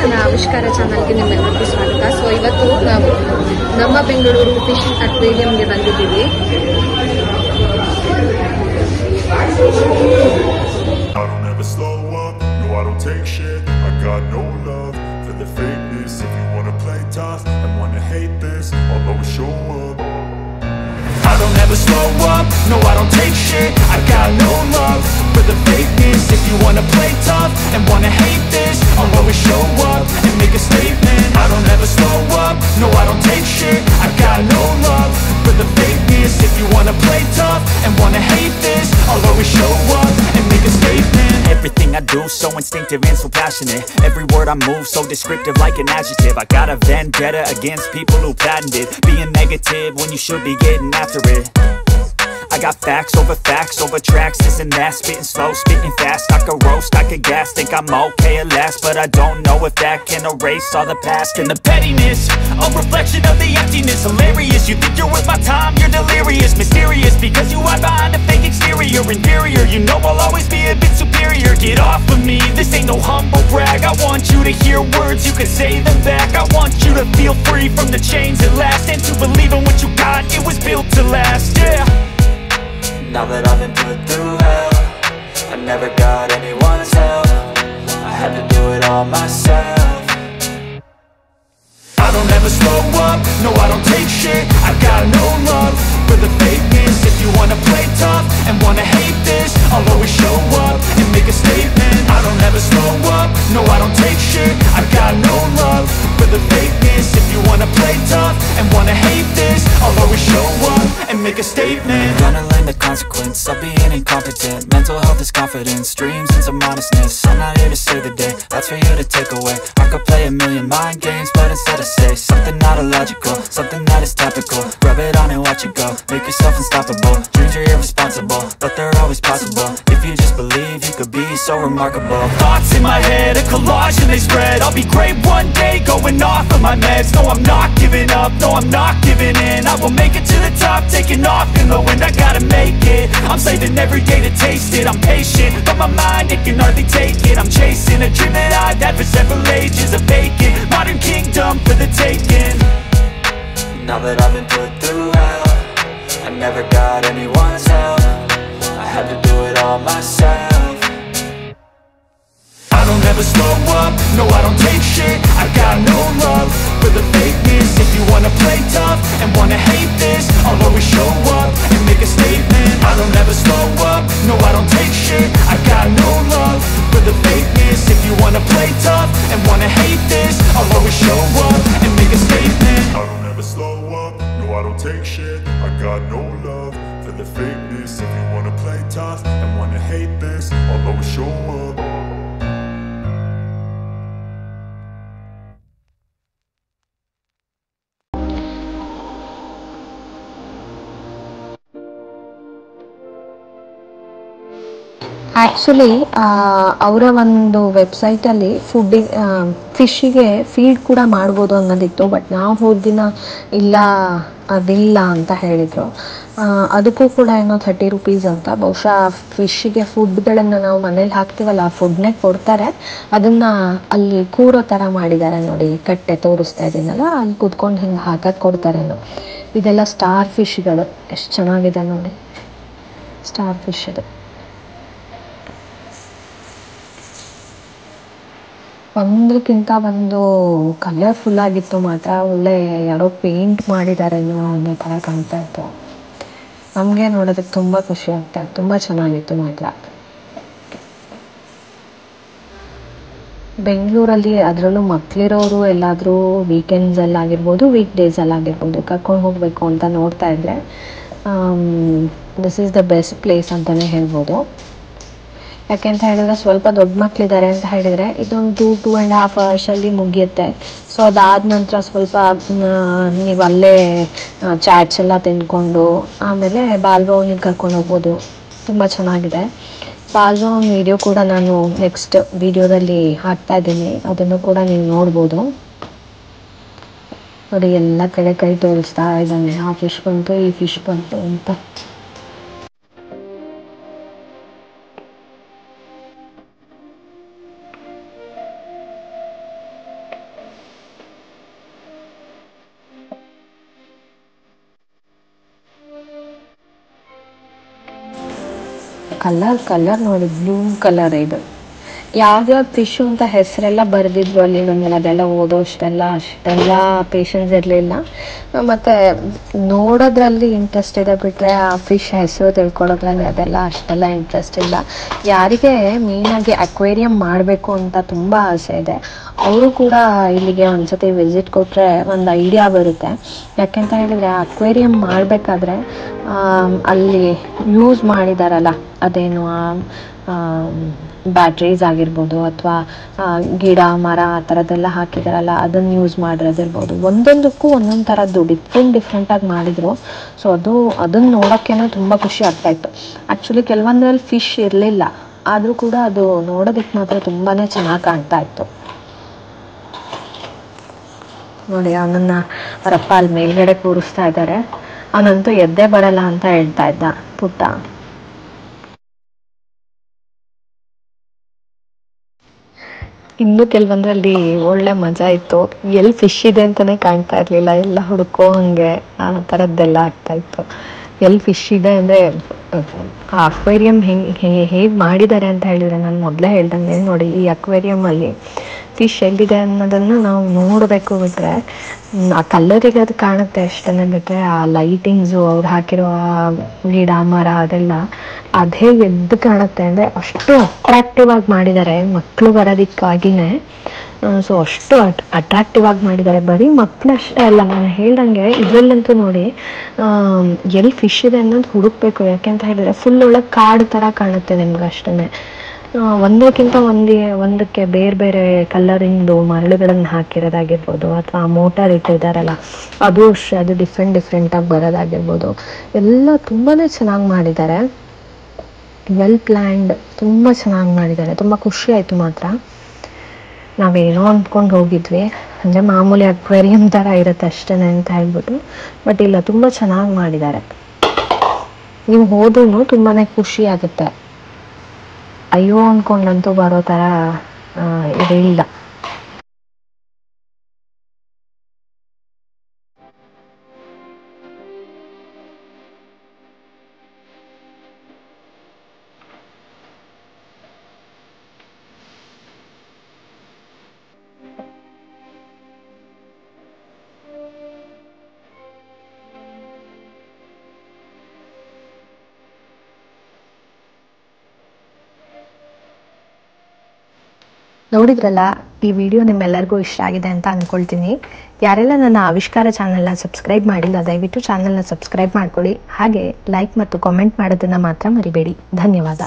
ನನ್ನ ಆವಿಷ್ಕಾರ ಚಾನಲ್ಗೆ ನಿಮ್ಮೆಲ್ಲರಿಗೂ ಸ್ವಾಗತ. ಸೊ ಇವತ್ತು ನಾವು ನಮ್ಮ ಬೆಂಗಳೂರು ಫಿಶ್ ಅಕ್ವೇರಿಯಂಗೆ ಬಂದಿದ್ದೀವಿ. I don't ever slow up, no I don't take shit. I got no love for the fakeness. If you wanna play tough and wanna hate this, I'll always show up. I don't ever slow up, no I don't take shit. I got no love for the fakeness. If you wanna play tough and wanna hate this, I'll always show up and make a statement. I don't ever slow up, no I don't take shit. I got no love for the fakeness. If you wanna play tough and wanna hate this, I'll always show up and make a statement. Everything I do so instinctive and so passionate. Every word I move so descriptive like an adjective. I got a vendetta against people who patented being negative when you should be getting after it. I got facts over tracks, this and that. Spitting slow, spitting fast. I could roast, I could gas. Think I'm okay at last, but I don't know if that can erase all the past. And the pettiness, a reflection of the emptiness. Hilarious, you think you're worth my time, you're delirious. Mysterious, because you hide behind a fake exterior. Inferior, you know I'll always be a bit superior. Get off of me, this ain't no humble brag. I want you to hear words, you can say them back. I want you to feel free from the chains at last, and to believe in what you got, it was built to last, yeah. Now that I've been put through hell, I never got anyone's help. I had to do it all myself. I don't ever slow up, no I don't take shit. I got no love for the fakeness. If you wanna play tough and wanna hate this, I'll always show up and make a statement. I don't ever slow up, no I don't take shit. I got no love for the fakeness. If you wanna play tough and wanna hate this, I'll always show up and make a statement. Gonna learn the consequence of being incompetent. Mental health is confidence, dreams and some honestness. I'm not here to save the day, that's for you to take away. I could play a million mind games, but instead I say something not illogical, something that is topical. Rub it on and watch it go, make yourself unstoppable. Dreams are irresponsible, but they're always possible. If you just believe, you could be so remarkable. Thoughts in my head, a collage and they spread. I'll be great one day, going off of my meds. No, I'm not giving up, no, I'm not giving in. I will make it to the top, taking off in the wind. I gotta make it, I'm saving every day to taste it. I'm patient, but my mind, it can hardly take it. I'm chasing a dream that I've had for several ages. A vacant, modern kingdom for the taking. Now that I've been put through hell, I never got anyone's help. I had to do it all myself. I don't ever slow up, no I don't take shit. I got no love for the fakeness. If you wanna play tough and wanna hate this, I'll always show up and make a statement. I don't ever slow up, no I don't take shit. I got no love for the fakeness. If you wanna play tough and wanna hate this, I'll always show up and make a statement. I don't ever slow up, no I don't take shit. I got no love for the fakeness. If you wanna play tough and wanna hate this, I'll always show up. Actually ಅವರ ಒಂದು ವೆಬ್ಸೈಟಲ್ಲಿ ಫಿಶ್ಶಿಗೆ feed ಕೂಡ ಮಾಡ್ಬೋದು ಅನ್ನೋದಿತ್ತು. But ನಾವು ಹೋದ ಇಲ್ಲ ಅದಿಲ್ಲ ಅಂತ ಹೇಳಿದರು. ಅದಕ್ಕೂ ಕೂಡ ಏನೋ 30 ರೂಪೀಸ್ ಅಂತ. ಬಹುಶಃ ಫಿಶ್ಶಿಗೆ ಫುಡ್ಗಳನ್ನು ನಾವು ಮನೇಲಿ ಹಾಕ್ತೀವಲ್ಲ, ಆ ಫುಡ್ನೇ ಕೊಡ್ತಾರೆ. ಅದನ್ನು ಅಲ್ಲಿ ಕೂರೋ ಥರ ಮಾಡಿದ್ದಾರೆ ನೋಡಿ, ಕಟ್ಟೆ ತೋರಿಸ್ತಾ ಇದ್ದೀನಲ್ಲ, ಅಲ್ಲಿ ಕೂತ್ಕೊಂಡು ಹಿಂಗೆ ಹಾಕಕ್ಕೆ ಕೊಡ್ತಾರೇನೋ. ಇದೆಲ್ಲ ಸ್ಟಾರ್ ಫಿಶ್ಗಳು, ಎಷ್ಟು ಚೆನ್ನಾಗಿದೆ ನೋಡಿ, ಸ್ಟಾರ್ ಫಿಶ್ ಇದು. ಒಂದಕ್ಕಿಂತ ಒಂದು ಕಲರ್ಫುಲ್ ಆಗಿತ್ತು ಮಾತ್ರ. ಒಳ್ಳೆ ಯಾರೋ ಪೇಂಟ್ ಮಾಡಿದಾರೇನೋ ಅನ್ನೋ ಥರ ಕಾಣ್ತಾ ಇತ್ತು. ನಮಗೆ ನೋಡೋದಕ್ಕೆ ತುಂಬ ಖುಷಿ ಆಗ್ತಾ ಇತ್ತು. ತುಂಬ ಚೆನ್ನಾಗಿತ್ತು ಮಾತ್ರ. ಬೆಂಗಳೂರಲ್ಲಿ ಅದರಲ್ಲೂ ಮಕ್ಕಳಿರೋರು ಎಲ್ಲಾದರೂ ವೀಕೆಂಡ್ಸಲ್ಲಾಗಿರ್ಬೋದು, ವೀಕ್ ಡೇಸಲ್ಲಾಗಿರ್ಬೋದು ಕರ್ಕೊಂಡು ಹೋಗಬೇಕು ಅಂತ ನೋಡ್ತಾ ಇದ್ದರೆ this is the best place ಅಂತಲೇ ಹೇಳ್ಬೋದು. ಯಾಕೆಂತ ಹೇಳಿದ್ರೆ ಸ್ವಲ್ಪ ದೊಡ್ಡ ಮಕ್ಕಳಿದ್ದಾರೆ ಅಂತ ಹೇಳಿದರೆ ಇದೊಂದು 2.5 ಅವರ್ಸಲ್ಲಿ ಮುಗಿಯುತ್ತೆ. ಸೊ ಅದಾದ ನಂತರ ಸ್ವಲ್ಪ ನೀವು ಅಲ್ಲೇ ಚಾಟ್ಸ್ ಎಲ್ಲ ತಿಂದ್ಕೊಂಡು ಆಮೇಲೆ ಬಾಲ್ಭವನಿಗೆ ಕರ್ಕೊಂಡು ಹೋಗ್ಬೋದು. ತುಂಬ ಚೆನ್ನಾಗಿದೆ. ಬಾಲ್ಭವನ್ ವಿಡಿಯೋ ಕೂಡ ನಾನು ನೆಕ್ಸ್ಟ್ ವಿಡಿಯೋದಲ್ಲಿ ಹಾಕ್ತಾ ಇದ್ದೀನಿ, ಅದನ್ನು ಕೂಡ ನೀವು ನೋಡ್ಬೋದು. ನೋಡಿ, ಎಲ್ಲ ಕಡೆ ಕೈ ತೋರಿಸ್ತಾ ಇದ್ದಾನೆ, ಆ ಫಿಶ್ ಬಂತು, ಈ ಫಿಶ್ ಬಂತು ಅಂತ. ಕಲರ್ ನೋಡಿ, ಬ್ಲೂ ಕಲರ್ ಇದು. ಯಾವ್ಯಾವ ಫಿಶು ಅಂತ ಹೆಸರೆಲ್ಲ ಬರೆದಿದ್ರು ಅಲ್ಲಿ, ನನಗೆ ಅದೆಲ್ಲ ಅಷ್ಟೆಲ್ಲ ಪೇಷನ್ಸ್ ಇರಲಿಲ್ಲ. ಮತ್ತು ನೋಡೋದ್ರಲ್ಲಿ ಇಂಟ್ರೆಸ್ಟ್ ಇದೆ ಬಿಟ್ಟರೆ ಆ ಫಿಶ್ ಹೆಸರು ತಿಳ್ಕೊಳ್ಳೋದ್ರಲ್ಲಿ ಅಷ್ಟೆಲ್ಲ ಇಂಟ್ರೆಸ್ಟ್ ಇಲ್ಲ. ಯಾರಿಗೆ ಮೇಯ್ನಾಗಿ ಅಕ್ವೇರಿಯಂ ಮಾಡಬೇಕು ಅಂತ ತುಂಬ ಆಸೆ ಇದೆ ಅವರು ಕೂಡ ಇಲ್ಲಿಗೆ ಒಂದ್ಸತಿ ವಿಸಿಟ್ ಕೊಟ್ಟರೆ ಒಂದು ಐಡಿಯಾ ಬರುತ್ತೆ. ಯಾಕೆಂತ ಹೇಳಿದರೆ ಅಕ್ವೇರಿಯಂ ಮಾಡಬೇಕಾದ್ರೆ ಅಲ್ಲಿ ಯೂಸ್ ಮಾಡಿದಾರಲ್ಲ, ಅದೇನು ಬ್ಯಾಟ್ರೀಸ್ ಆಗಿರ್ಬೋದು ಅಥವಾ ಗಿಡ ಮರ ಆ ಥರದ್ದೆಲ್ಲ ಹಾಕಿದಾರಲ್ಲ, ಅದನ್ನು ಯೂಸ್ ಮಾಡಿರೋದಿರ್ಬೋದು. ಒಂದೊಂದಕ್ಕೂ ಒಂದೊಂದು ಥರದ್ದು ಡಿಫ್ರೆಂಟಾಗಿ ಮಾಡಿದರು. ಸೊ ಅದನ್ನು ನೋಡೋಕ್ಕೇನೆ ತುಂಬ ಖುಷಿ ಆಗ್ತಾಯಿತ್ತು. ಆ್ಯಕ್ಚುಲಿ ಕೆಲವೊಂದರಲ್ಲಿ ಫಿಶ್ ಇರಲಿಲ್ಲ, ಆದರೂ ಕೂಡ ಅದು ನೋಡೋದಕ್ಕೆ ಮಾತ್ರ ತುಂಬಾ ಚೆನ್ನಾಗಿ ಕಾಣ್ತಾ ಇತ್ತು. ನೋಡಿ, ಅವನನ್ನು ಅವರಪ್ಪ ಅಲ್ಲಿ ಮೇಲ್ಗಡೆ ಕೂರಿಸ್ತಾ ಇದ್ದಾರೆ. ಅವನಂತೂ ಎದ್ದೇ ಬರಲ್ಲ ಅಂತ ಹೇಳ್ತಾ ಇದ್ದ ಪುಟ್ಟ. ಇನ್ನು ಕೆಲವೊಂದರಲ್ಲಿ ಒಳ್ಳೆ ಮಜಾ ಇತ್ತು. ಎಲ್ಲಿ ಫಿಶ್ ಇದೆ ಅಂತಲೇ ಕಾಣ್ತಾ ಇರಲಿಲ್ಲ, ಎಲ್ಲ ಹುಡುಕೋ ಹಾಗೆ ಆ ಥರದ್ದೆಲ್ಲ ಆಗ್ತಾಯಿತ್ತು. ಎಲ್ಲಿ ಫಿಶ್ ಇದೆ ಅಂದರೆ ಆ ಅಕ್ವೇರಿಯಂ ಹೇಗೆ ಮಾಡಿದ್ದಾರೆ ಅಂತ ಹೇಳಿದರೆ, ನಾನು ಮೊದಲೇ ಹೇಳ್ದಂಗೆ ನೋಡಿ, ಈ ಅಕ್ವೇರಿಯಮಲ್ಲಿ ಫಿಶ್ ಎಲ್ಲಿದೆ ಅನ್ನೋದನ್ನು ನಾವು ನೋಡಬೇಕು. ಬಿಟ್ಟರೆ ಆ ಕಲ್ಲರಿಗೆ ಅದು ಕಾಣುತ್ತೆ ಅಷ್ಟೇ, ಬಿಟ್ಟರೆ ಆ ಲೈಟಿಂಗ್ಸು ಅವ್ರು ಹಾಕಿರೋ ಗಿಡ ಮರ ಅದೆಲ್ಲ ಅದು ಹೇಗೆ ಎದ್ದು ಕಾಣುತ್ತೆ ಅಂದರೆ ಅಷ್ಟು ಅಟ್ರಾಕ್ಟಿವ್ ಆಗಿ ಮಾಡಿದ್ದಾರೆ. ಮಕ್ಕಳು ಬರೋದಕ್ಕಾಗಿಯೇ ಸೊ ಅಷ್ಟು ಅಟ್ರಾಕ್ಟಿವ್ ಆಗಿ ಮಾಡಿದ್ದಾರೆ. ಬರೀ ಮಕ್ಕಳು ಅಷ್ಟೇ ಅಲ್ಲ, ನಾನು ಹೇಳ್ದಂಗೆ ಇದರಲ್ಲಂತೂ ನೋಡಿ ಎಲ್ಲಿ ಫಿಶ್ ಇದೆ ಅನ್ನೋದು ಹುಡುಕ್ಬೇಕು. ಯಾಕೆಂತ ಹೇಳಿದರೆ ಫುಲ್ ಒಳ್ಳೆ ಕಾಡು ಥರ ಕಾಣುತ್ತೆ ನಿಮ್ಗೆ ಅಷ್ಟೇ. ಒಂದಕ್ಕಿಂತ ಒಂದಕ್ಕೆ ಬೇರೆ ಬೇರೆ ಕಲರಿಂದು ಮರಳುಗಳನ್ನು ಹಾಕಿರೋದಾಗಿರ್ಬೋದು, ಅಥವಾ ಮೋಟಾರ್ ಇಟ್ಟಿದ್ದಾರಲ್ಲ ಅದು ಡಿಫ್ರೆಂಟಾಗಿ ಬರೋದಾಗಿರ್ಬೋದು, ಎಲ್ಲ ತುಂಬಾ ಚೆನ್ನಾಗಿ ಮಾಡಿದ್ದಾರೆ. ವೆಲ್ ಪ್ಲ್ಯಾಂಡ್, ತುಂಬ ಚೆನ್ನಾಗಿ ಮಾಡಿದ್ದಾರೆ. ತುಂಬ ಖುಷಿ ಆಯಿತು. ಮಾತ್ರ ನಾವೇನೋ ಅಂದ್ಕೊಂಡು ಹೋಗಿದ್ವಿ, ಅಂದರೆ ಮಾಮೂಲಿ ಅಕ್ವೇರಿಯಂ ಥರ ಇರುತ್ತೆ ಅಷ್ಟೇ ಅಂತ ಹೇಳ್ಬಿಟ್ಟು, ಬಟ್ ಇಲ್ಲ, ತುಂಬ ಚೆನ್ನಾಗಿ ಮಾಡಿದ್ದಾರೆ. ನೀವು ಹೋದ್ರೂ ತುಂಬಾ ಖುಷಿ ಆಗುತ್ತೆ. ಅಯ್ಯೋ ಅಂದ್ಕೊಂಡಂತೂ ಬರೋ ಥರ ಇದಿಲ್ಲ. ನೋಡಿದ್ರಲ್ಲ, ಈ ವಿಡಿಯೋ ನಿಮ್ಮೆಲ್ಲರಿಗೂ ಇಷ್ಟ ಆಗಿದೆ ಅಂತ ಅಂದ್ಕೊಳ್ತೀನಿ. ಯಾರೆಲ್ಲ ನನ್ನ ಆವಿಷ್ಕಾರ ಚಾನಲ್ನ ಸಬ್ಸ್ಕ್ರೈಬ್ ಮಾಡಿಲ್ಲ, ದಯವಿಟ್ಟು ಚಾನಲ್ನ ಸಬ್ಸ್ಕ್ರೈಬ್ ಮಾಡ್ಕೊಳ್ಳಿ. ಹಾಗೆ ಲೈಕ್ ಮತ್ತು ಕಾಮೆಂಟ್ ಮಾಡೋದನ್ನು ಮಾತ್ರ ಮರಿಬೇಡಿ. ಧನ್ಯವಾದ.